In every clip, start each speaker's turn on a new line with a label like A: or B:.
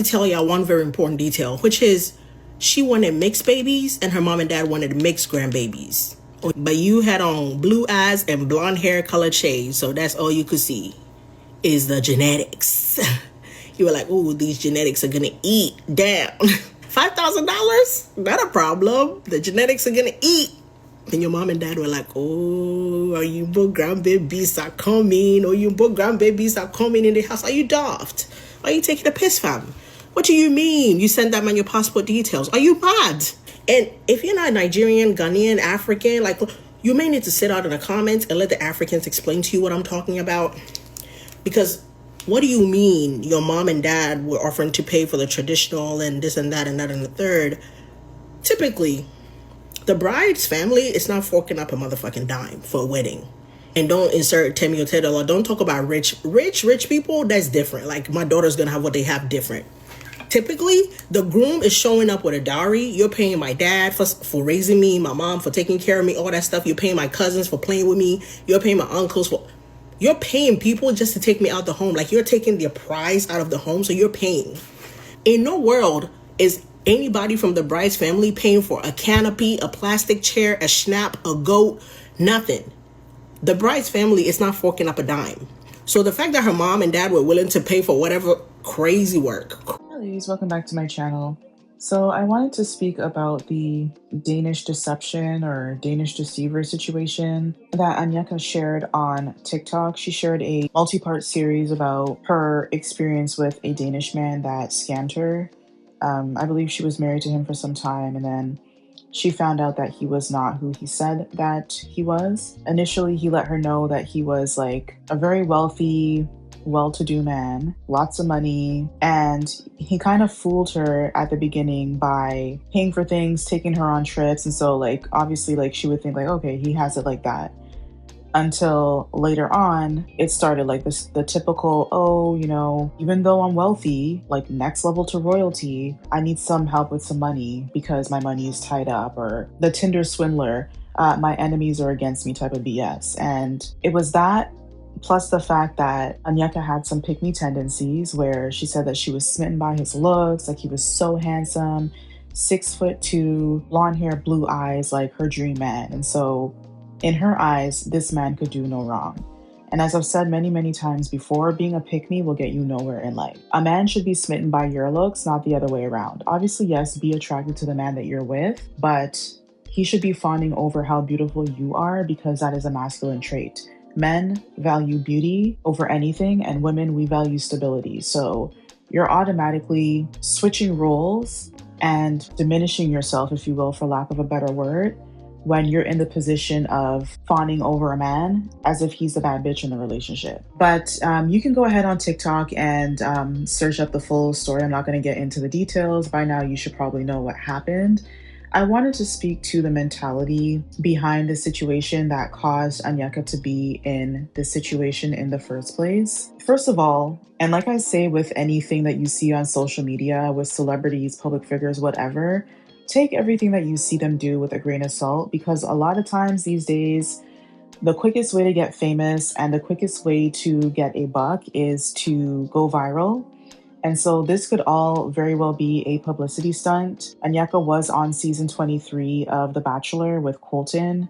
A: tell y'all one very important detail, which is she wanted mixed babies and her mom and dad wanted mixed grandbabies. But you had on blue eyes and blonde hair colored shades, so that's all you could see is the genetics. You were like, oh, these genetics are gonna eat. Damn. $5,000? Not a problem. The genetics are gonna eat. And your mom and dad were like, oh, are you both grandbabies are coming? Or you both grandbabies are coming in the house? Are you daft? Are you taking a piss, fam? What do you mean? You sent that man your passport details. Are you mad? And if you're not Nigerian, Ghanaian, African, like, you may need to sit out in the comments and let the Africans explain to you what I'm talking about. Because what do you mean your mom and dad were offering to pay for the traditional and this and that and that and the third? Typically, the bride's family is not forking up a motherfucking dime for a wedding. And don't insert Temi or Tedal, or don't talk about rich people. That's different. Like, my daughter's gonna have what they have different. Typically, the groom is showing up with a dowry. You're paying my dad for raising me, my mom for taking care of me, all that stuff. You're paying my cousins for playing with me. You're paying my uncles for... You're paying people just to take me out the home. Like, you're taking the prize out of the home, so you're paying. In no world is anybody from the bride's family paying for a canopy, a plastic chair, a schnapp, a goat, nothing. The bride's family is not forking up a dime. So the fact that her mom and dad were willing to pay for whatever crazy work.
B: Hi ladies, welcome back to my channel. So I wanted to speak about the Danish deception or Danish deceiver situation that Anyeka shared on TikTok. She shared a multi-part series about her experience with a Danish man that scammed her. I believe she was married to him for some time, and then she found out that he was not who he said that he was. Initially, he let her know that he was like a very wealthy, well-to-do man, lots of money, and he kind of fooled her at the beginning by paying for things, taking her on trips, and so like obviously like she would think like, okay, he has it like that. Until later on, it started like this, the typical, oh, you know, even though I'm wealthy, like next level to royalty, I need some help with some money because my money is tied up, or the Tinder swindler, my enemies are against me type of BS. And it was that, plus the fact that Anyeka had some pick-me tendencies where she said that she was smitten by his looks, like he was so handsome, 6'2", blonde hair, blue eyes, like her dream man. And so in her eyes, this man could do no wrong. And as I've said many, many times before, being a pick-me will get you nowhere in life. A man should be smitten by your looks, not the other way around. Obviously, yes, be attracted to the man that you're with, but he should be fawning over how beautiful you are because that is a masculine trait. Men value beauty over anything, and women, we value stability. So you're automatically switching roles and diminishing yourself, if you will, for lack of a better word, when you're in the position of fawning over a man as if he's the bad bitch in the relationship. But you can go ahead on TikTok and search up the full story. I'm not going to get into the details. By now, you should probably know what happened. I wanted to speak to the mentality behind the situation that caused Anyeka to be in this situation in the first place. First of all, and like I say with anything that you see on social media, with celebrities, public figures, whatever, take everything that you see them do with a grain of salt, because a lot of times these days, the quickest way to get famous and the quickest way to get a buck is to go viral. And so this could all very well be a publicity stunt. Anyeka was on season 23 of The Bachelor with Colton,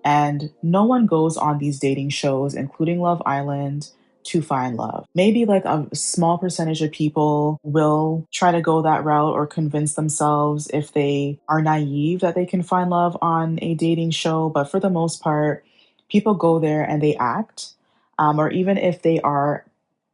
B: and no one goes on these dating shows, including Love Island, to find love. Maybe like a small percentage of people will try to go that route or convince themselves, if they are naive, that they can find love on a dating show. But for the most part, people go there and they act. Or even if they are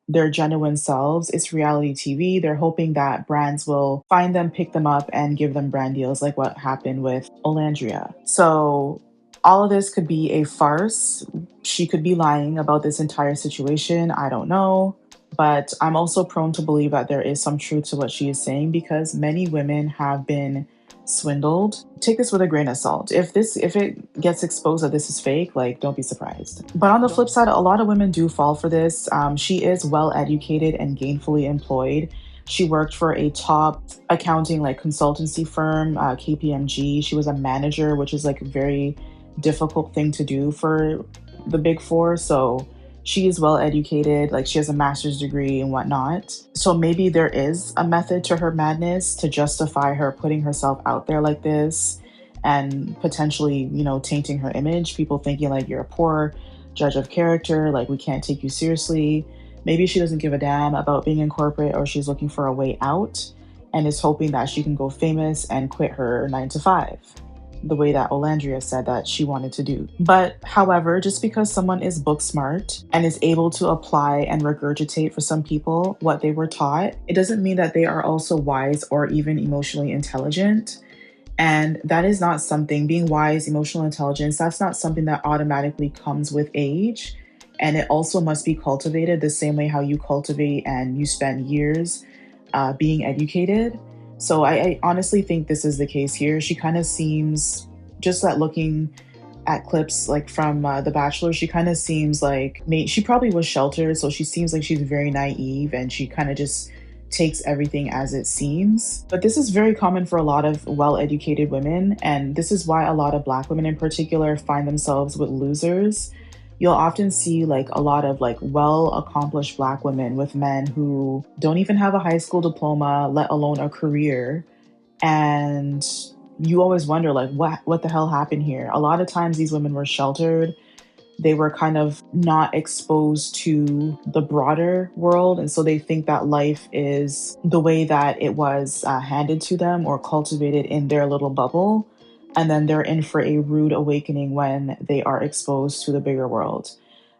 B: their genuine selves, it's reality TV. They're hoping that brands will find them, pick them up, and give them brand deals, like what happened with Olandria. So all of this could be a farce. She could be lying about this entire situation. I don't know. But I'm also prone to believe that there is some truth to what she is saying, because many women have been swindled. Take this with a grain of salt. If it gets exposed that this is fake, like, don't be surprised. But on the flip side, a lot of women do fall for this. She is well educated and gainfully employed. She worked for a top accounting like consultancy firm, KPMG. She was a manager, which is like a very difficult thing to do for the big four. So She is well educated, like she has a master's degree and whatnot. So maybe there is a method to her madness to justify her putting herself out there like this and potentially, tainting her image. People thinking like you're a poor judge of character, like we can't take you seriously. Maybe she doesn't give a damn about being in corporate, or she's looking for a way out and is hoping that she can go famous and quit her 9 to 5, the way that Olandria said that she wanted to do. But however, just because someone is book smart and is able to apply and regurgitate for some people what they were taught, it doesn't mean that they are also wise or even emotionally intelligent. And that is not something, being wise, emotional intelligence, that's not something that automatically comes with age. And it also must be cultivated the same way how you cultivate and you spend years being educated. So I honestly think this is the case here. She kind of seems, just that looking at clips like from The Bachelor, she kind of seems like she probably was sheltered, so she seems like she's very naive and she kind of just takes everything as it seems. But this is very common for a lot of well-educated women, and this is why a lot of Black women in particular find themselves with losers. You'll often see like a lot of like well-accomplished Black women with men who don't even have a high school diploma, let alone a career, and you always wonder like what the hell happened here. A lot of times these women were sheltered. They were kind of not exposed to the broader world, and so they think that life is the way that it was handed to them or cultivated in their little bubble, and then they're in for a rude awakening when they are exposed to the bigger world.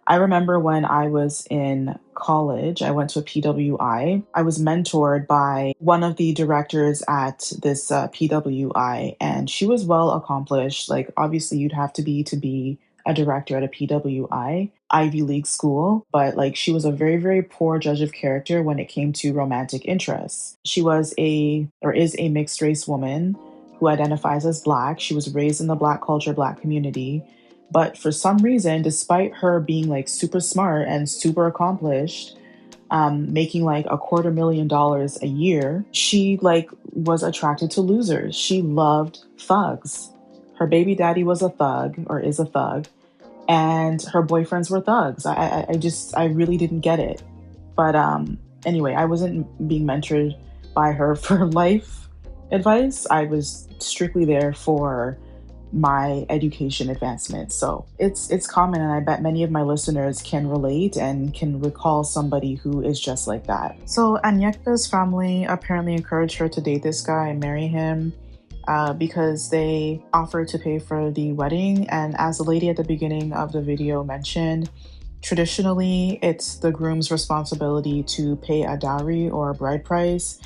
B: I remember when I was in college, I went to a PWI. I was mentored by one of the directors at this PWI, and she was well accomplished. Like, obviously, you'd have to be a director at a PWI, Ivy League school, but like she was a very, very poor judge of character when it came to romantic interests. She was is a mixed race woman who identifies as Black. She was raised in the Black culture, Black community. But for some reason, despite her being like super smart and super accomplished, making like $250,000 a year, she like was attracted to losers. She loved thugs. Her baby daddy was a thug or is a thug, and her boyfriends were thugs. I really didn't get it. But anyway, I wasn't being mentored by her for life advice. I was strictly there for my education advancement. So it's common, and I bet many of my listeners can relate and can recall somebody who is just like that. So Anyeka's family apparently encouraged her to date this guy and marry him because they offered to pay for the wedding. And as the lady at the beginning of the video mentioned, traditionally it's the groom's responsibility to pay a dowry or a bride price,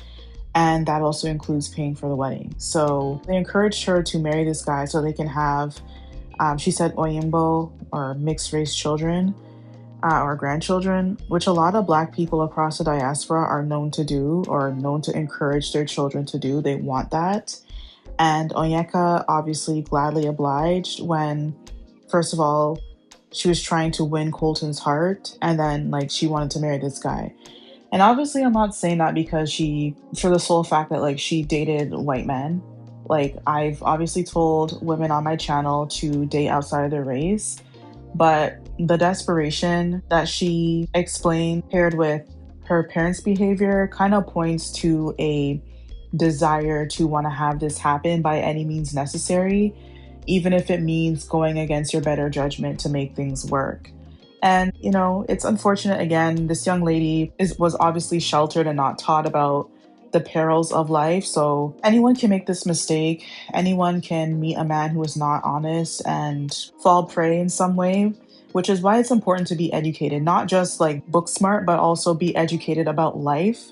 B: and that also includes paying for the wedding. So they encouraged her to marry this guy so they can have, she said, oyimbo or mixed race children or grandchildren, which a lot of Black people across the diaspora are known to do or known to encourage their children to do. They want that. And Onyeka obviously gladly obliged when, first of all, she was trying to win Colton's heart, and then like she wanted to marry this guy. And obviously, I'm not saying that because for the sole fact that like she dated white men. Like, I've obviously told women on my channel to date outside of their race, but the desperation that she explained paired with her parents' behavior kind of points to a desire to want to have this happen by any means necessary, even if it means going against your better judgment to make things work. And, it's unfortunate. Again, this young lady was obviously sheltered and not taught about the perils of life. So anyone can make this mistake. Anyone can meet a man who is not honest and fall prey in some way, which is why it's important to be educated, not just like book smart, but also be educated about life,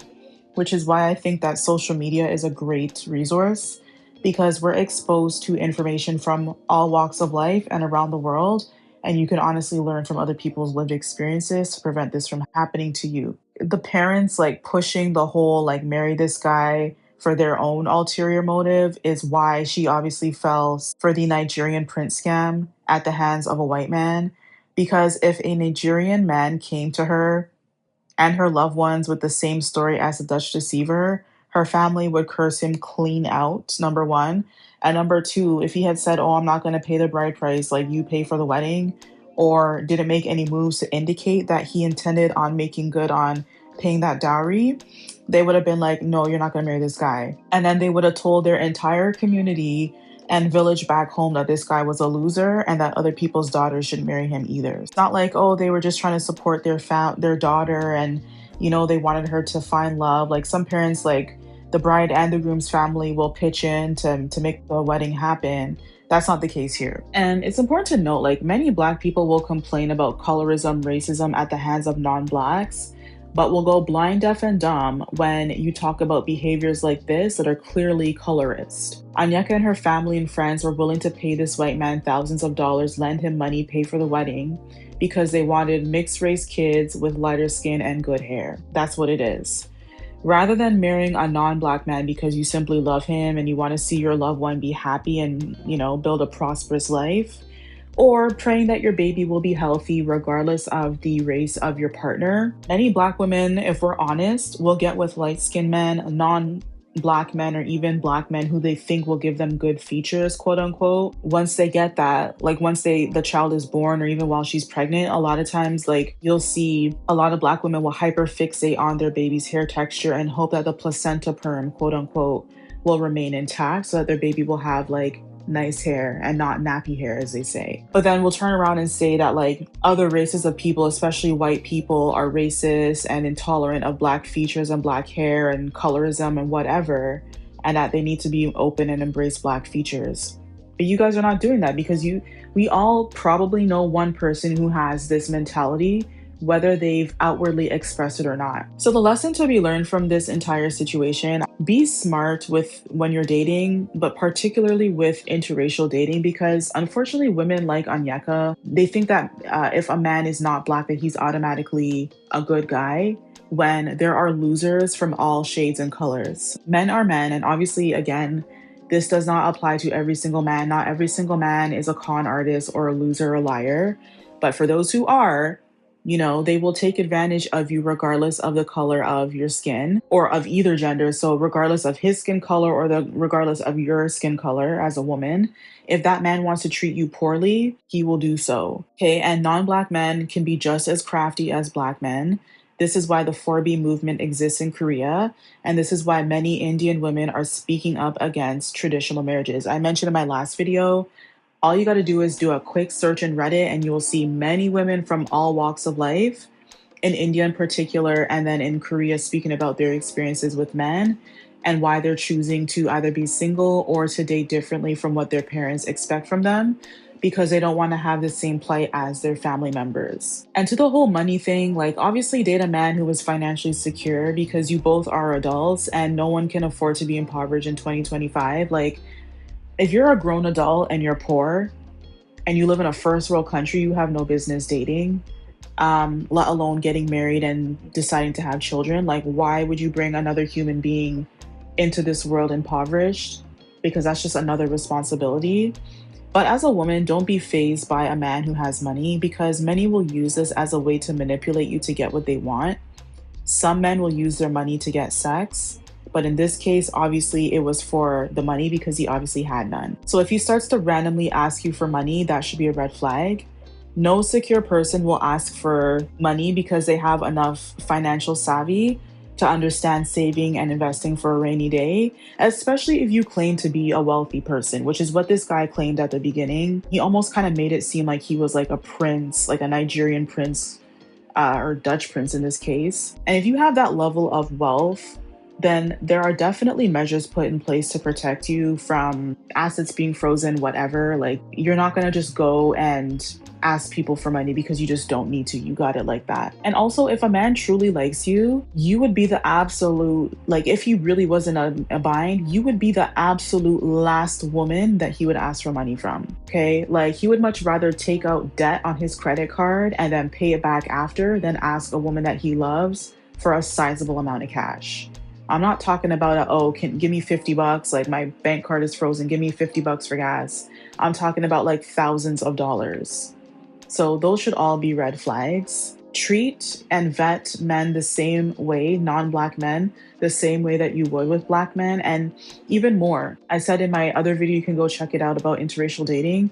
B: which is why I think that social media is a great resource, because we're exposed to information from all walks of life and around the world. And you can honestly learn from other people's lived experiences to prevent this from happening to you. The parents like pushing the whole like marry this guy for their own ulterior motive is why she obviously fell for the Nigerian prince scam at the hands of a white man. Because if a Nigerian man came to her and her loved ones with the same story as the Dutch deceiver, her family would curse him clean out, number one. And number two, if he had said, "Oh, I'm not going to pay the bride price, like you pay for the wedding," or didn't make any moves to indicate that he intended on making good on paying that dowry, they would have been like, no, you're not going to marry this guy. And then they would have told their entire community and village back home that this guy was a loser and that other people's daughters shouldn't marry him either. It's not like, oh, they were just trying to support their daughter and, you know, they wanted her to find love. Like some parents, like the bride and the groom's family will pitch in to make the wedding happen. That's not the case here. And it's important to note, like many Black people will complain about colorism, racism at the hands of non-Blacks, but will go blind, deaf, and dumb when you talk about behaviors like this that are clearly colorist. Anyeka and her family and friends were willing to pay this white man thousands of dollars, lend him money, pay for the wedding, because they wanted mixed race kids with lighter skin and good hair. That's what it is. Rather than marrying a non-Black man because you simply love him and you want to see your loved one be happy and, you know, build a prosperous life, or praying that your baby will be healthy regardless of the race of your partner. Many Black women, if we're honest, will get with light-skinned men, non-Black men, or even Black men who they think will give them good features, quote unquote. Once they get that, like once the child is born or even while she's pregnant, a lot of times like you'll see a lot of Black women will hyperfixate on their baby's hair texture and hope that the placenta perm, quote unquote, will remain intact so that their baby will have like nice hair and not nappy hair, as they say. But then we'll turn around and say that like other races of people, especially white people, are racist and intolerant of Black features and Black hair and colorism and whatever, and that they need to be open and embrace Black features. But you guys are not doing that because we all probably know one person who has this mentality, whether they've outwardly expressed it or not. So the lesson to be learned from this entire situation, be smart with when you're dating, but particularly with interracial dating, because unfortunately women like Anyeka, they think that if a man is not Black, that he's automatically a good guy, when there are losers from all shades and colors. Men are men, and obviously, again, this does not apply to every single man. Not every single man is a con artist or a loser or a liar, but for those who are, you know, they will take advantage of you regardless of the color of your skin or of either gender. So regardless of his skin color or regardless of your skin color as a woman, if that man wants to treat you poorly, he will do so. Okay. And non-Black men can be just as crafty as Black men. This is why the 4B movement exists in Korea. And this is why many Indian women are speaking up against traditional marriages. I mentioned in my last video, all you got to do is do a quick search in Reddit and you'll see many women from all walks of life, in India in particular, and then in Korea, speaking about their experiences with men and why they're choosing to either be single or to date differently from what their parents expect from them, because they don't want to have the same plight as their family members. And to the whole money thing, like obviously date a man who is financially secure, because you both are adults and no one can afford to be impoverished in 2025. Like, if you're a grown adult and you're poor and you live in a first world country, you have no business dating, let alone getting married and deciding to have children. Like, why would you bring another human being into this world impoverished? Because that's just another responsibility. But as a woman, don't be fazed by a man who has money, because many will use this as a way to manipulate you to get what they want. Some men will use their money to get sex. But in this case, obviously, it was for the money because he obviously had none. So if he starts to randomly ask you for money, that should be a red flag. No secure person will ask for money because they have enough financial savvy to understand saving and investing for a rainy day, especially if you claim to be a wealthy person, which is what this guy claimed at the beginning. He almost kind of made it seem like he was like a prince, like a Nigerian prince, or Dutch prince in this case. And if you have that level of wealth, then there are definitely measures put in place to protect you from assets being frozen, whatever. Like, you're not going to just go and ask people for money because you just don't need to. You got it like that. And also, if a man truly likes you, you would be the absolute, like, if he really was in a bind, you would be the absolute last woman that he would ask for money from. Okay. Like, he would much rather take out debt on his credit card and then pay it back after than ask a woman that he loves for a sizable amount of cash. I'm not talking about, give me $50, like my bank card is frozen, give me $50 for gas. I'm talking about like thousands of dollars. So those should all be red flags. Treat and vet men the same way, non-Black men, the same way that you would with Black men, and even more. I said in my other video, you can go check it out about interracial dating.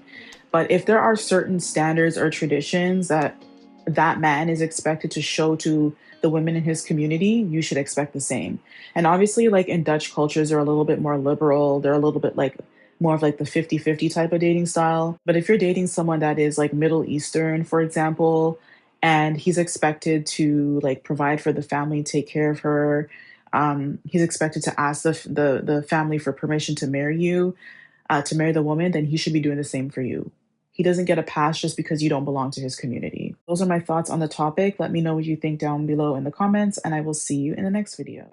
B: But if there are certain standards or traditions that that man is expected to show to the women in his community, you should expect the same. And obviously, like in Dutch cultures, they're a little bit more liberal. They're a little bit like more of like the 50-50 type of dating style. But if you're dating someone that is like Middle Eastern, for example, and he's expected to like provide for the family, take care of her, he's expected to ask the family for permission to marry the woman, then he should be doing the same for you. He doesn't get a pass just because you don't belong to his community. Those are my thoughts on the topic. Let me know what you think down below in the comments, and I will see you in the next video.